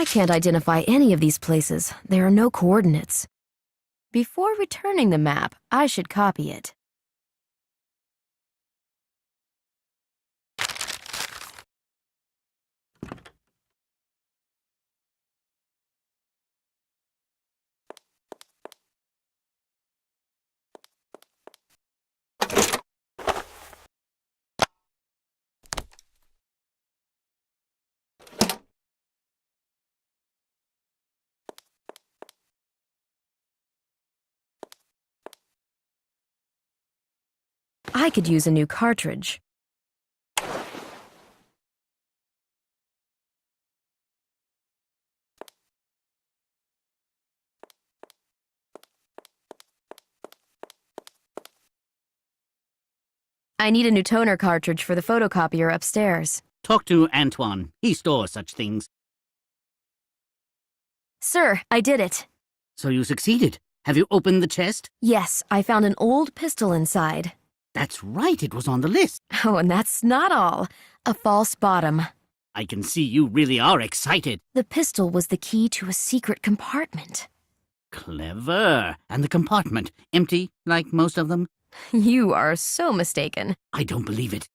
I can't identify any of these places. There are no coordinates. Before returning the map, I should copy it. I could use a new cartridge. I need a new toner cartridge for the photocopier upstairs. Talk to Antoine. He stores such things. Sir, I did it. So you succeeded. Have you opened the chest? Yes, I found an old pistol inside. That's right, it was on the list. Oh, and that's not all. A false bottom. I can see you really are excited. The pistol was the key to a secret compartment. Clever. And the compartment, empty, like most of them? You are so mistaken. I don't believe it.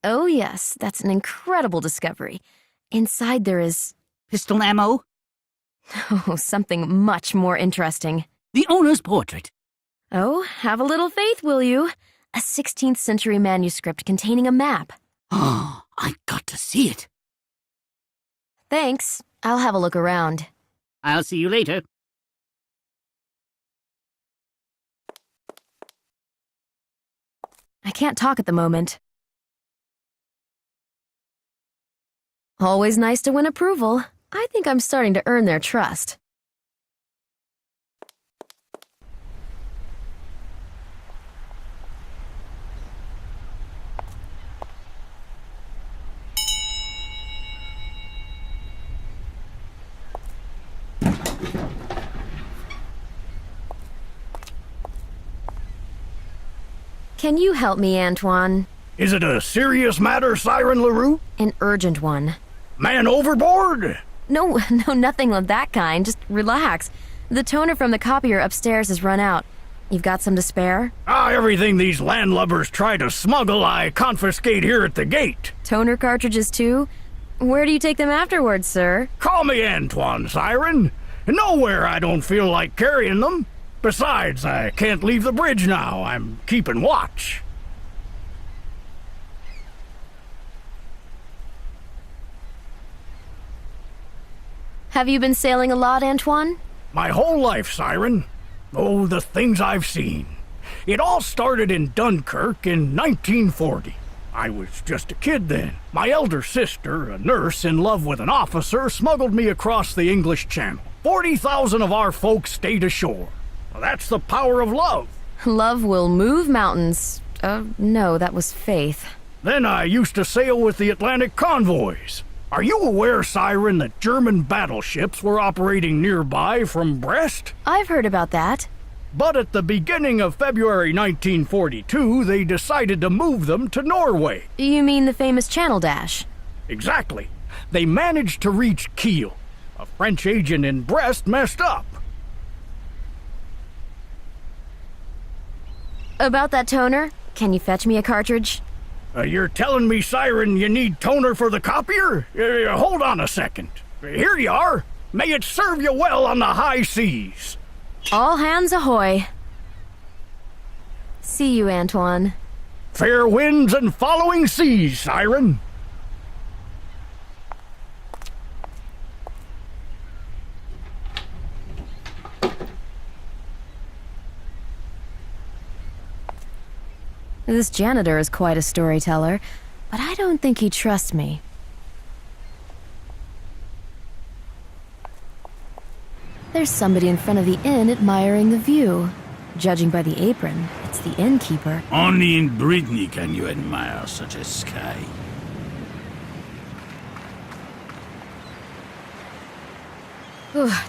Oh yes, that's an incredible discovery. Inside there is... Pistol ammo? Oh, something much more interesting. The owner's portrait. Oh, have a little faith, will you? A 16th century manuscript containing a map. Oh, I got to see it. Thanks. I'll have a look around. I'll see you later. I can't talk at the moment. Always nice to win approval. I think I'm starting to earn their trust. Can you help me, Antoine? Is it a serious matter, Siren Leroux? An urgent one. Man overboard? No, nothing of that kind. Just relax. The toner from the copier upstairs has run out. You've got some to spare? Everything these landlubbers try to smuggle, I confiscate here at the gate. Toner cartridges, too? Where do you take them afterwards, sir? Call me Antoine, Siren. Nowhere I don't feel like carrying them. Besides, I can't leave the bridge now. I'm keeping watch. Have you been sailing a lot, Antoine? My whole life, Siren. Oh, the things I've seen. It all started in Dunkirk in 1940. I was just a kid then. My elder sister, a nurse in love with an officer, smuggled me across the English Channel. 40,000 of our folks stayed ashore. Well, that's the power of love. Love will move mountains. No, that was faith. Then I used to sail with the Atlantic convoys. Are you aware, Siren, that German battleships were operating nearby from Brest? I've heard about that. But at the beginning of February 1942, they decided to move them to Norway. You mean the famous Channel Dash? Exactly. They managed to reach Kiel. A French agent in Brest messed up. About that toner, can you fetch me a cartridge? You're telling me, Siren, you need toner for the copier? Hold on a second. Here you are. May it serve you well on the high seas. All hands ahoy. See you, Antoine. Fair winds and following seas, Siren. This janitor is quite a storyteller, but I don't think he'd trust me. There's somebody in front of the inn admiring the view. Judging by the apron, it's the innkeeper. Only in Brittany can you admire such a sky.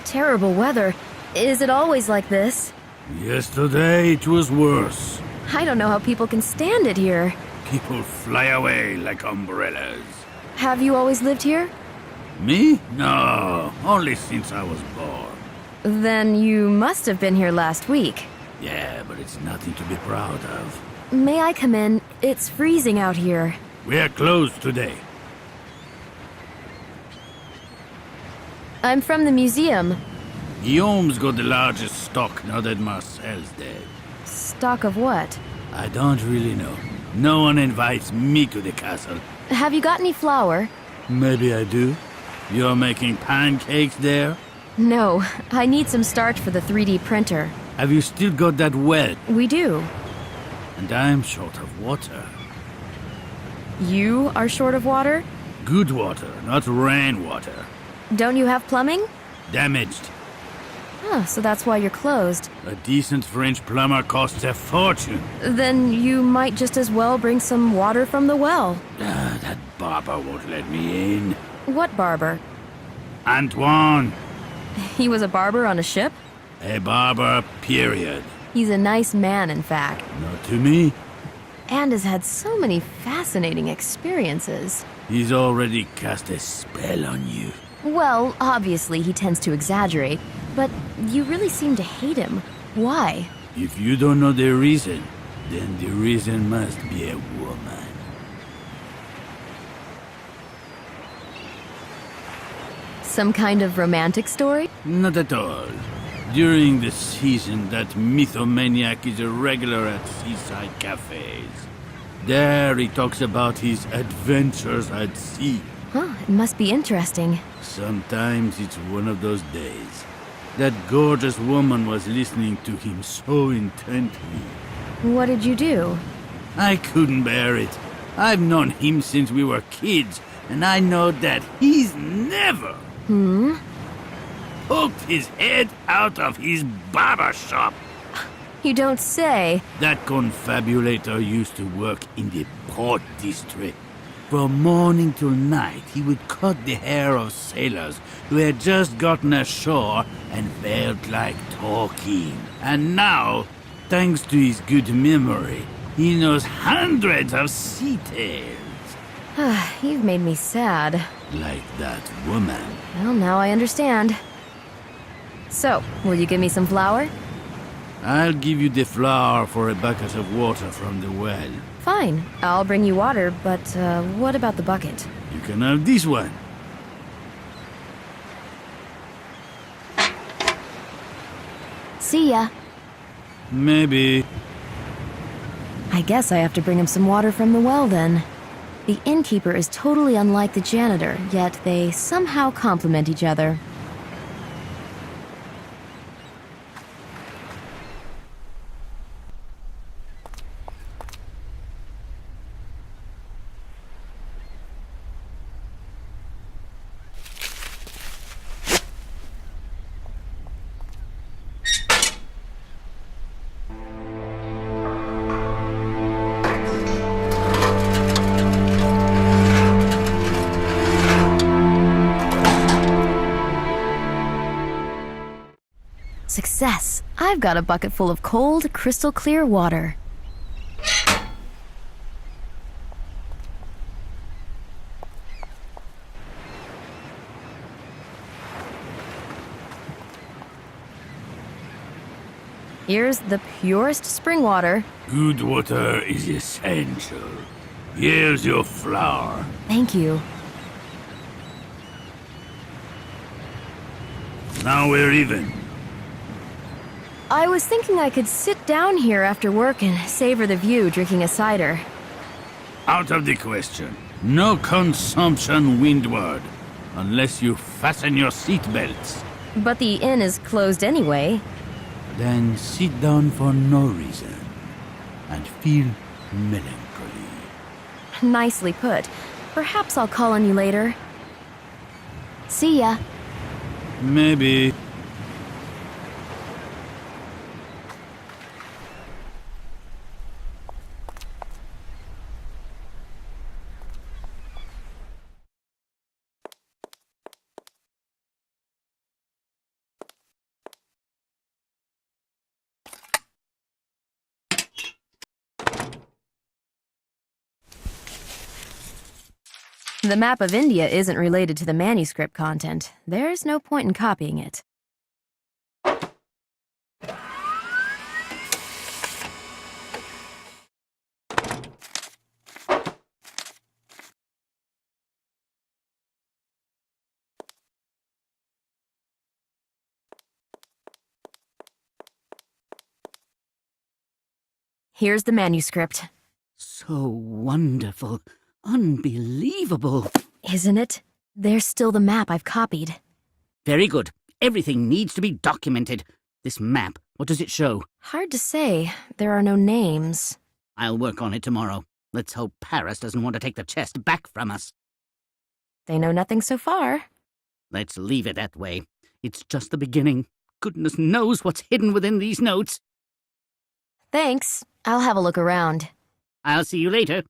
Terrible weather. Is it always like this? Yesterday it was worse. I don't know how people can stand it here. People fly away like umbrellas. Have you always lived here? Me? No, only since I was born. Then you must have been here last week. Yeah, but it's nothing to be proud of. May I come in? It's freezing out here. We are closed today. I'm from the museum. Guillaume's got the largest stock now that Marcel's dead. Stock of what? I don't really know. No one invites me to the castle. Have you got any flour? Maybe I do. You're making pancakes there? No, I need some starch for the 3D printer. Have you still got that well? We do. And I'm short of water. You are short of water? Good water, not rainwater. Don't you have plumbing? Damaged. Oh, so that's why you're closed. A decent French plumber costs a fortune. Then you might just as well bring some water from the well. That barber won't let me in. What barber? Antoine. He was a barber on a ship? A barber, period. He's a nice man, in fact, Not to me. and has had so many fascinating experiences. He's already cast a spell on you. Well, obviously he tends to exaggerate, but you really seem to hate him. Why? If you don't know the reason, then the reason must be a woman. Some kind of romantic story? Not at all. During the season, that mythomaniac is a regular at seaside cafes. There he talks about his adventures at sea. Huh, it must be interesting. Sometimes it's one of those days. That gorgeous woman was listening to him so intently. What did you do? I couldn't bear it. I've known him since we were kids, and I know that he's never poked his head out of his barber shop. You don't say. That confabulator used to work in the port district. From morning till night, he would cut the hair of sailors who had just gotten ashore and felt like talking. And now, thanks to his good memory, he knows hundreds of sea tales. You've made me sad. Like that woman. Well, now I understand. So, will you give me some flour? I'll give you the flour for a bucket of water from the well. Fine, I'll bring you water, but what about the bucket? You can have this one. See ya. Maybe. I guess I have to bring him some water from the well then. The innkeeper is totally unlike the janitor, yet they somehow complement each other. Success! I've got a bucket full of cold, crystal clear water. Here's the purest spring water. Good water is essential. Here's your flour. Thank you. Now we're even. I was thinking I could sit down here after work and savor the view drinking a cider. Out of the question. No consumption windward. Unless you fasten your seatbelts. But the inn is closed anyway. Then sit down for no reason. And feel melancholy. Nicely put. Perhaps I'll call on you later. See ya. Maybe. The map of India isn't related to the manuscript content. There's no point in copying it. Here's the manuscript. So wonderful. Unbelievable. Isn't it? There's still the map I've copied. Very good. Everything needs to be documented. This map, what does it show? Hard to say. There are no names. I'll work on it tomorrow. Let's hope Paris doesn't want to take the chest back from us. They know nothing so far. Let's leave it that way. It's just the beginning. Goodness knows what's hidden within these notes. Thanks. I'll have a look around. I'll see you later.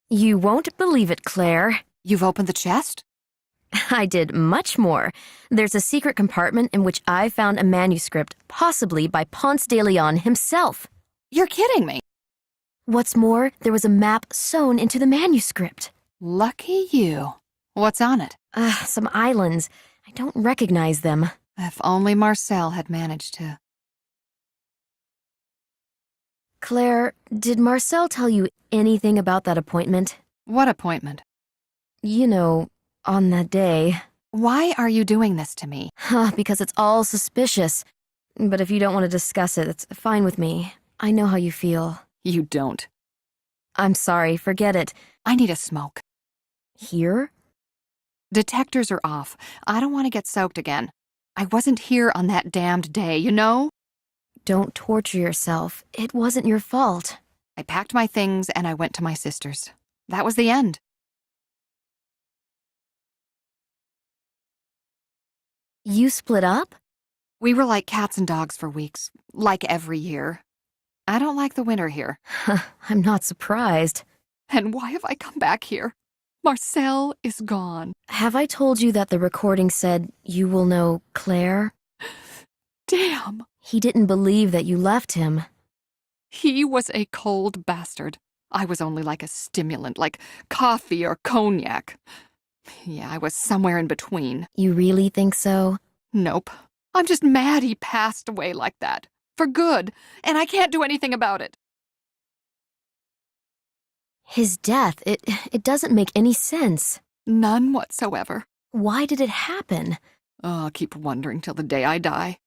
You won't believe it, Claire. You've opened the chest? I did much more. There's a secret compartment in which I found a manuscript, possibly by Ponce de Leon himself. You're kidding me. What's more, there was a map sewn into the manuscript. Lucky you. What's on it? Some islands. I don't recognize them. If only Marcel had managed to. Claire, did Marcel tell you anything about that appointment? What appointment? You know, on that day. Why are you doing this to me? Because it's all suspicious. But if you don't want to discuss it, it's fine with me. I know how you feel. You don't. I'm sorry, forget it. I need a smoke. Here? Detectors are off. I don't want to get soaked again. I wasn't here on that damned day, you know? Don't torture yourself. It wasn't your fault. I packed my things and I went to my sister's. That was the end. You split up? We were like cats and dogs for weeks, like every year. I don't like the winter here. I'm not surprised. And why have I come back here? Marcel is gone. Have I told you that the recording said you will know Claire? Damn. He didn't believe that you left him. He was a cold bastard. I was only like a stimulant, like coffee or cognac. Yeah, I was somewhere in between. You really think so? Nope. I'm just mad he passed away like that. For good. And I can't do anything about it. His death, it doesn't make any sense. None whatsoever. Why did it happen? Oh, I'll keep wondering till the day I die.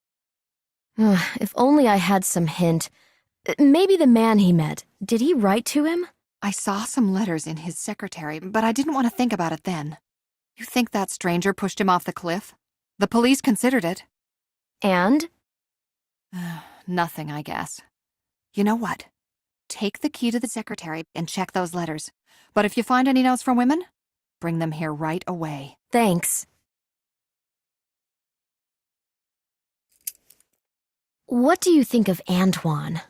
If only I had some hint. Maybe the man he met. Did he write to him? I saw some letters in his secretary, but I didn't want to think about it then. You think that stranger pushed him off the cliff? The police considered it. And? Nothing, I guess. You know what? Take the key to the secretary and check those letters. But if you find any notes from women, bring them here right away. Thanks. What do you think of Antoine?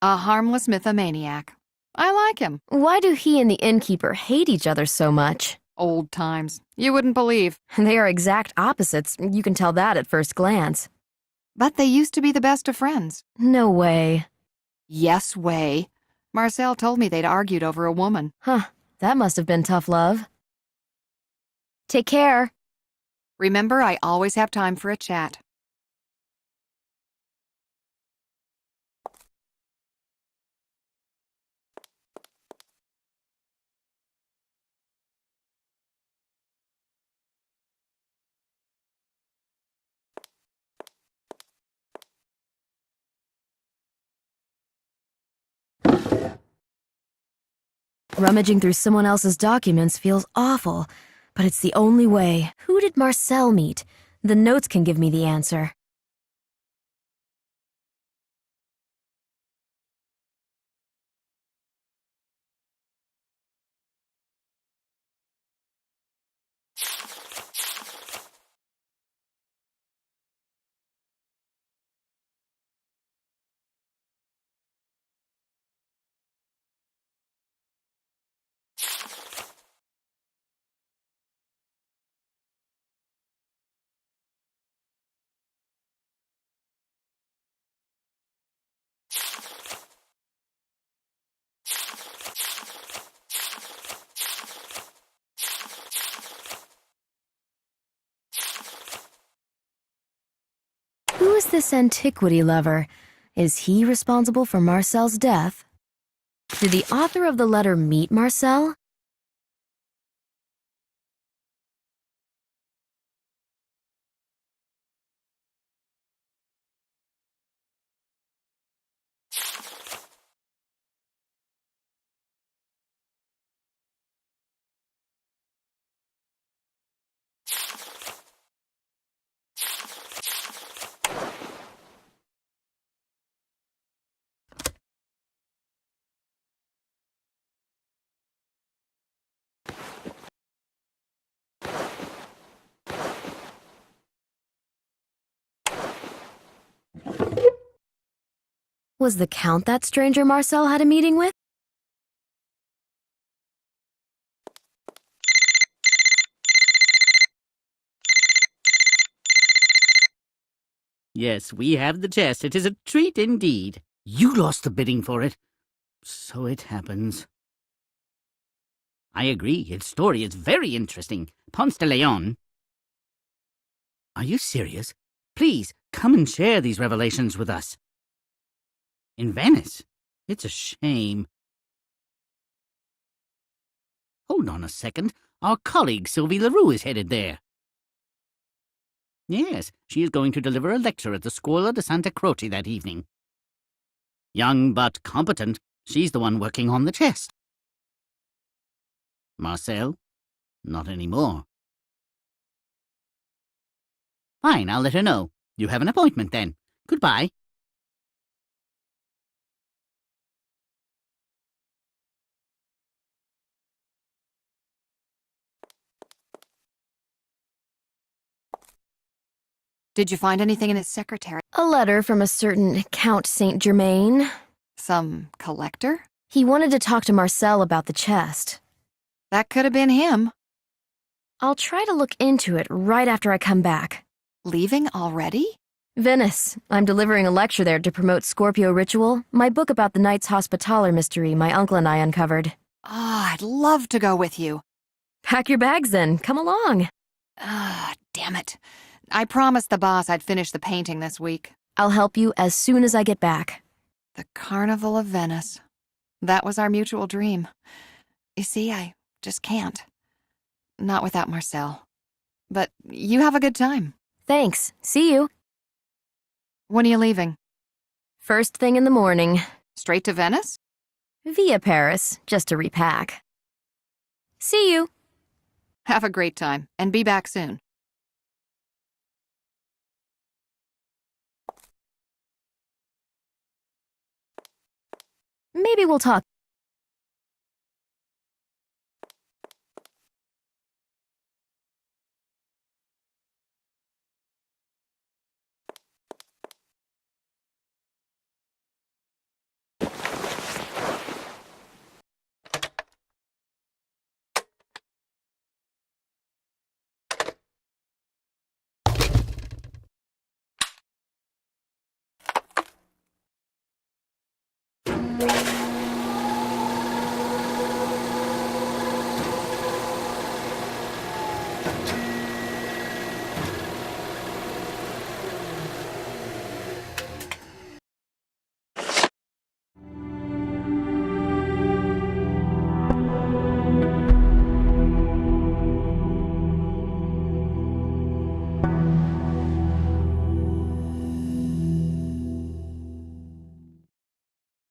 A harmless mythomaniac. I like him. Why do he and the innkeeper hate each other so much? Old times. You wouldn't believe. They are exact opposites. You can tell that at first glance. But they used to be the best of friends. No way. Yes way. Marcel told me they'd argued over a woman. That must have been tough love. Take care. Remember, I always have time for a chat. Rummaging through someone else's documents feels awful, but it's the only way. Who did Marcel meet? The notes can give me the answer. is this antiquity lover? Is he responsible for Marcel's death? Did the author of the letter meet Marcel? Was the Count that stranger Marcel had a meeting with? Yes, we have the chest. It is a treat indeed. You lost the bidding for it. So it happens. I agree. Its story is very interesting. Ponce de Leon. Are you serious? Please, come and share these revelations with us. In Venice? It's a shame. Hold on a second. Our colleague Silvi Lerou is headed there. Yes, she is going to deliver a lecture at the Scuola di Santa Croce that evening. Young but competent, she's the one working on the chest. Marcel? Not anymore. Fine, I'll let her know. You have an appointment then. Goodbye. Did you find anything in his secretary? A letter from a certain Count Saint Germain. Some collector? He wanted to talk to Marcel about the chest. That could have been him. I'll try to look into it right after I come back. Leaving already? Venice. I'm delivering a lecture there to promote Scorpio Ritual, my book about the Knights Hospitaller mystery my uncle and I uncovered. I'd love to go with you. Pack your bags then. Come along. Damn it. I promised the boss I'd finish the painting this week. I'll help you as soon as I get back. The Carnival of Venice. That was our mutual dream. You see, I just can't. Not without Marcel. But you have a good time. Thanks. See you. When are you leaving? First thing in the morning. Straight to Venice? Via Paris, just to repack. See you. Have a great time, and be back soon. Maybe we'll talk.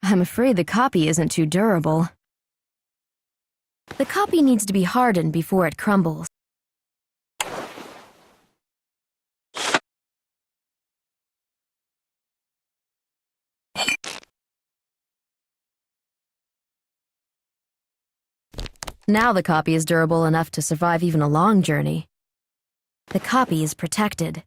I'm afraid the copy isn't too durable. The copy needs to be hardened before it crumbles. Now the copy is durable enough to survive even a long journey. The copy is protected.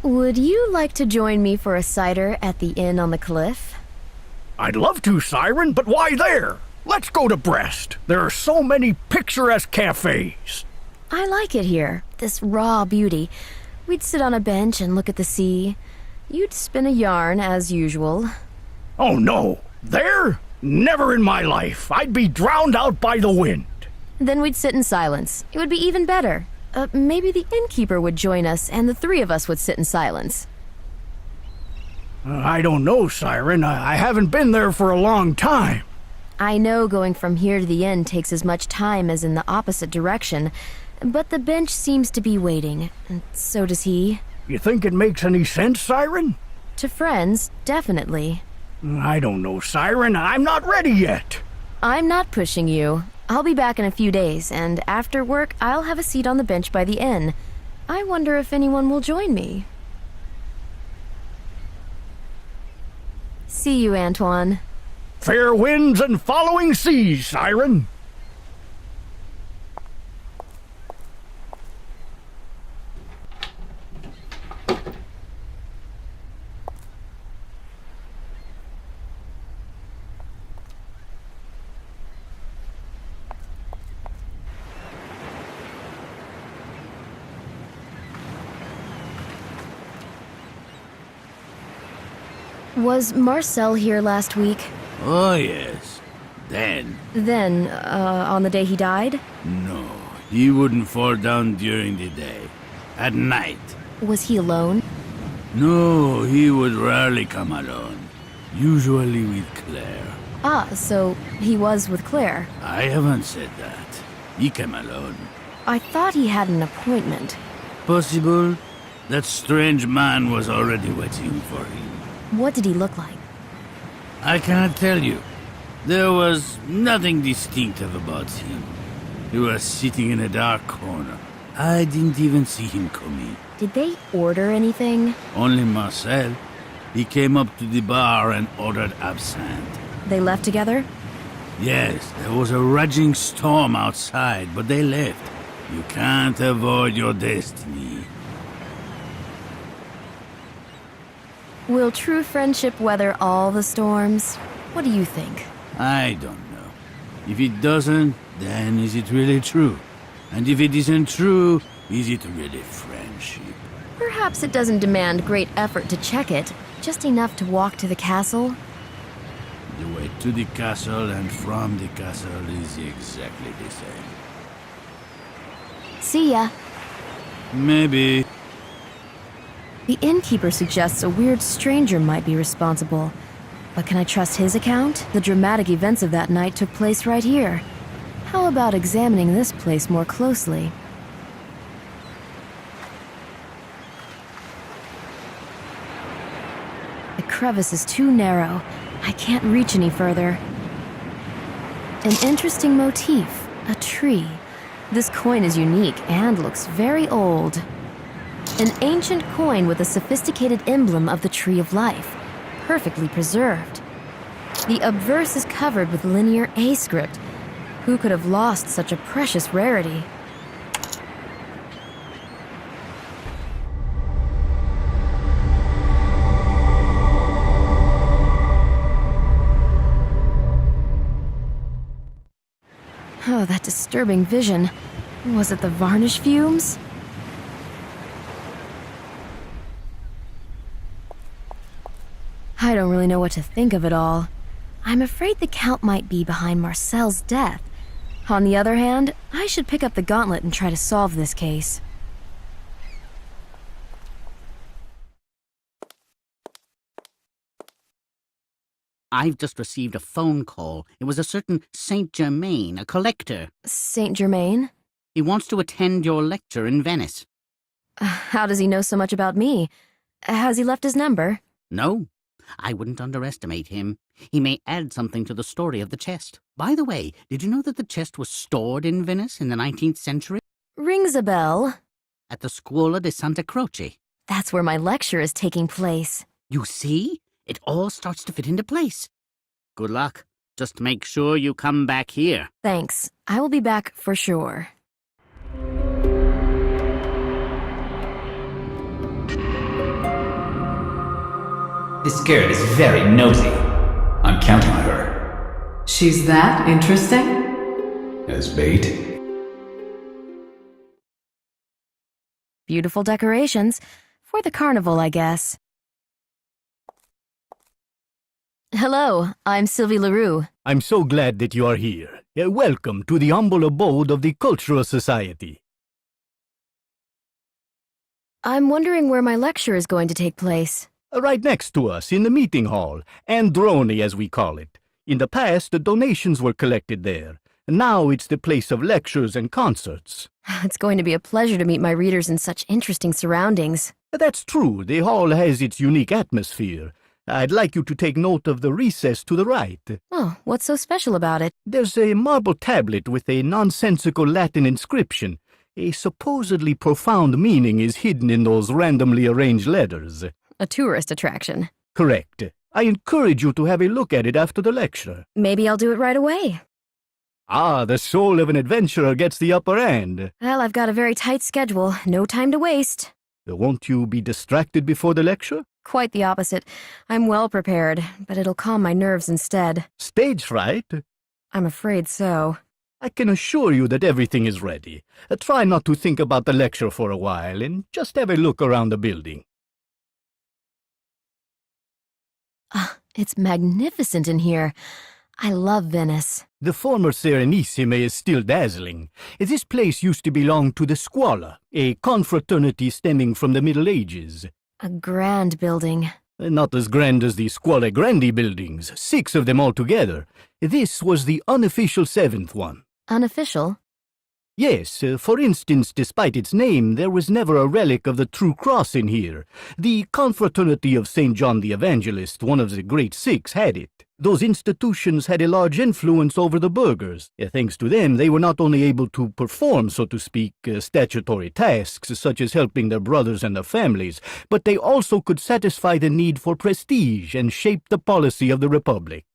Would you like to join me for a cider at the inn on the cliff? I'd love to, Siren, but why there? Let's go to Brest. There are so many picturesque cafes. I like it here, this raw beauty. We'd sit on a bench and look at the sea. You'd spin a yarn, as usual. Oh no, there? Never in my life. I'd be drowned out by the wind. Then we'd sit in silence. It would be even better. Maybe the innkeeper would join us, and the three of us would sit in silence. I don't know, Siren. I haven't been there for a long time. I know going from here to the inn takes as much time as in the opposite direction, but the bench seems to be waiting, and so does he. You think it makes any sense, Siren? To friends, definitely. I don't know, Siren. I'm not ready yet. I'm not pushing you. I'll be back in a few days, and after work, I'll have a seat on the bench by the inn. I wonder if anyone will join me. See you, Antoine. Fair winds and following seas, Siren. Was Marcel here last week? Oh, yes. Then? Then, on the day he died? No, he wouldn't fall down during the day. At night. Was he alone? No, he would rarely come alone. Usually with Claire. Ah, so he was with Claire. I haven't said that. He came alone. I thought he had an appointment. Possible? That strange man was already waiting for him. What did he look like? I cannot tell you. There was nothing distinctive about him. He was sitting in a dark corner. I didn't even see him coming. Did they order anything? Only Marcel. He came up to the bar and ordered absinthe. They left together? Yes, there was a raging storm outside, but they left. You can't avoid your destiny. Will true friendship weather all the storms? What do you think? I don't know. If it doesn't, then is it really true? And if it isn't true, is it really friendship? Perhaps it doesn't demand great effort to check it, just enough to walk to the castle. The way to the castle and from the castle is exactly the same. See ya. Maybe. The innkeeper suggests a weird stranger might be responsible. But can I trust his account? The dramatic events of that night took place right here. How about examining this place more closely? The crevice is too narrow. I can't reach any further. An interesting motif, a tree. This coin is unique and looks very old. An ancient coin with a sophisticated emblem of the Tree of Life, perfectly preserved. The obverse is covered with linear A script. Who could have lost such a precious rarity? Oh, that disturbing vision. Was it the varnish fumes? I don't really know what to think of it all. I'm afraid the Count might be behind Marcel's death. On the other hand, I should pick up the gauntlet and try to solve this case. I've just received a phone call. It was a certain Saint Germain, a collector. Saint Germain? He wants to attend your lecture in Venice. How does he know so much about me? Has he left his number? No, I wouldn't underestimate him. He may add something to the story of the chest. By the way, did you know that the chest was stored in Venice in the 19th century? Rings a bell. At the Scuola di Santa Croce. That's where my lecture is taking place. You see? It all starts to fit into place. Good luck. Just make sure you come back here. Thanks. I will be back for sure. This girl is very nosy. I'm counting on her. She's that interesting? As bait? Beautiful decorations. For the carnival, I guess. Hello, I'm Silvi Leru. I'm so glad that you are here. Welcome to the humble abode of the Cultural Society. I'm wondering where my lecture is going to take place. Right next to us in the meeting hall, Androni as we call it. In the past, the donations were collected there. Now it's the place of lectures and concerts. It's going to be a pleasure to meet my readers in such interesting surroundings. That's true. The hall has its unique atmosphere. I'd like you to take note of the recess to the right. Oh, what's so special about it? There's a marble tablet with a nonsensical Latin inscription. A supposedly profound meaning is hidden in those randomly arranged letters. A tourist attraction. Correct. I encourage you to have a look at it after the lecture. Maybe I'll do it right away. Ah, the soul of an adventurer gets the upper hand. Well, I've got a very tight schedule. No time to waste. Won't you be distracted before the lecture? Quite the opposite. I'm well prepared, but it'll calm my nerves instead. Stage fright? I'm afraid so. I can assure you that everything is ready. Try not to think about the lecture for a while and just have a look around the building. It's magnificent in here. I love Venice. The former Serenissime is still dazzling. This place used to belong to the Scuola, a confraternity stemming from the Middle Ages. A grand building. Not as grand as the Scuole Grandi buildings, 6 of them altogether. This was the unofficial 7th one. Unofficial? Yes, for instance, despite its name, there was never a relic of the True Cross in here. The Confraternity of St. John the Evangelist, one of the Great Six, had it. Those institutions had a large influence over the burghers. Thanks to them, they were not only able to perform, so to speak, statutory tasks, such as helping their brothers and their families, but they also could satisfy the need for prestige and shape the policy of the Republic.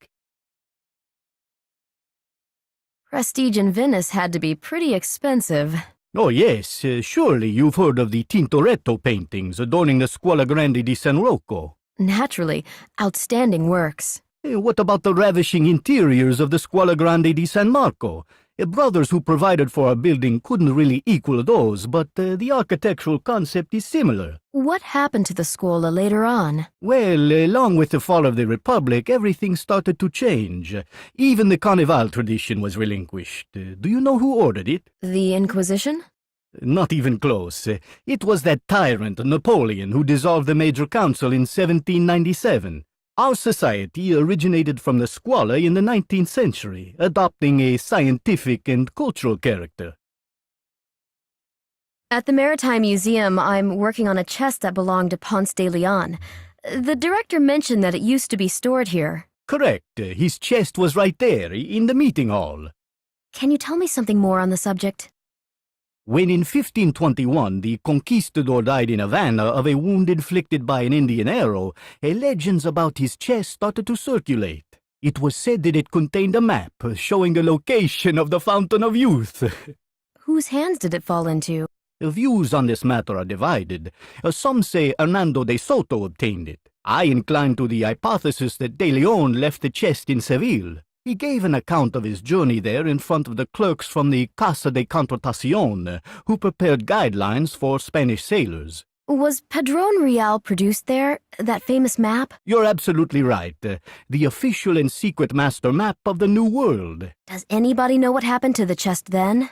Prestige in Venice had to be pretty expensive. Oh yes, surely you've heard of the Tintoretto paintings adorning the Scuola Grande di San Rocco. Naturally, outstanding works. What about the ravishing interiors of the Scuola Grande di San Marco? Brothers who provided for our building couldn't really equal those, but the architectural concept is similar. What happened to the Scuola later on? Well, along with the fall of the Republic, everything started to change. Even the Carnival tradition was relinquished. Do you know who ordered it? The Inquisition? Not even close. It was that tyrant, Napoleon, who dissolved the Major Council in 1797. Our society originated from the Scuola in the 19th century, adopting a scientific and cultural character. At the Maritime Museum, I'm working on a chest that belonged to Ponce de Leon. The director mentioned that it used to be stored here. Correct. His chest was right there, in the meeting hall. Can you tell me something more on the subject? When in 1521 the conquistador died in Havana of a wound inflicted by an Indian arrow, legends about his chest started to circulate. It was said that it contained a map showing the location of the Fountain of Youth. Whose hands did it fall into? Views on this matter are divided. Some say Hernando de Soto obtained it. I incline to the hypothesis that De Leon left the chest in Seville. He gave an account of his journey there in front of the clerks from the Casa de Contratacion, who prepared guidelines for Spanish sailors. Was Padrón Real produced there, that famous map? You're absolutely right. The official and secret master map of the New World. Does anybody know what happened to the chest then?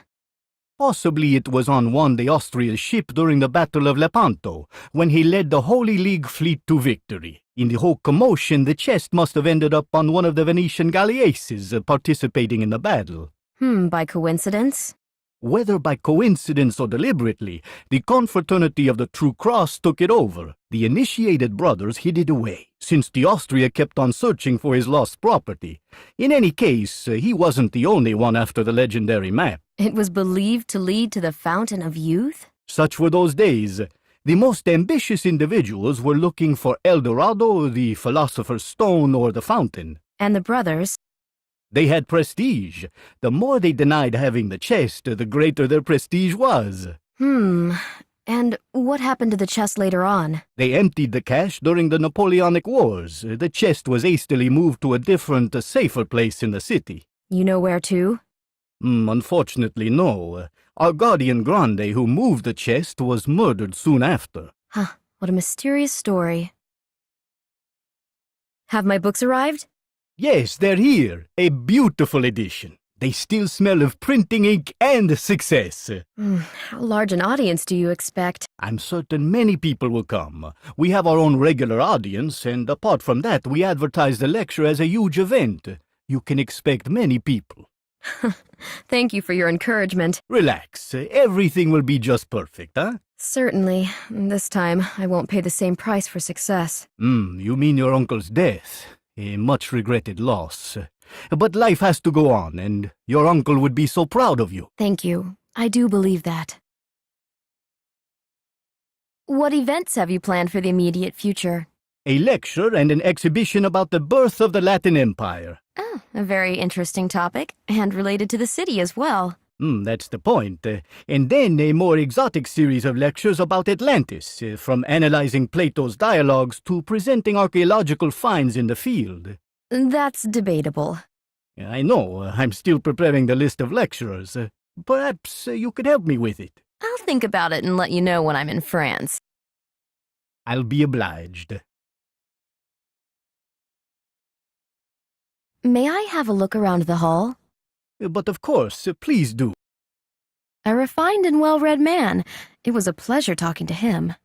Possibly it was on Juan de Austria's ship during the Battle of Lepanto, when he led the Holy League fleet to victory. In the whole commotion, the chest must have ended up on one of the Venetian galleasses participating in the battle. By coincidence? Whether by coincidence or deliberately, the confraternity of the True Cross took it over. The initiated brothers hid it away, since the Austria kept on searching for his lost property. In any case, he wasn't the only one after the legendary map. It was believed to lead to the Fountain of Youth? Such were those days. The most ambitious individuals were looking for El Dorado, the Philosopher's Stone, or the Fountain. And the brothers? They had prestige. The more they denied having the chest, the greater their prestige was. And what happened to the chest later on? They emptied the cache during the Napoleonic Wars. The chest was hastily moved to a different, safer place in the city. You know where to? Unfortunately, no. Our guardian Grande, who moved the chest, was murdered soon after. Huh, what a mysterious story. Have my books arrived? Yes, they're here. A beautiful edition. They still smell of printing ink and success. How large an audience do you expect? I'm certain many people will come. We have our own regular audience, and apart from that, we advertise the lecture as a huge event. You can expect many people. Thank you for your encouragement. Relax. Everything will be just perfect, huh? Certainly. This time, I won't pay the same price for success. You mean your uncle's death? A much-regretted loss. But life has to go on, and your uncle would be so proud of you. Thank you. I do believe that. What events have you planned for the immediate future? A lecture and an exhibition about the birth of the Latin Empire. Oh, a very interesting topic, and related to the city as well. That's the point. And then a more exotic series of lectures about Atlantis, from analyzing Plato's dialogues to presenting archaeological finds in the field. That's debatable. I know. I'm still preparing the list of lecturers. Perhaps you could help me with it. I'll think about it and let you know when I'm in France. I'll be obliged. May I have a look around the hall? But of course, please do. A refined and well-read man. It was a pleasure talking to him.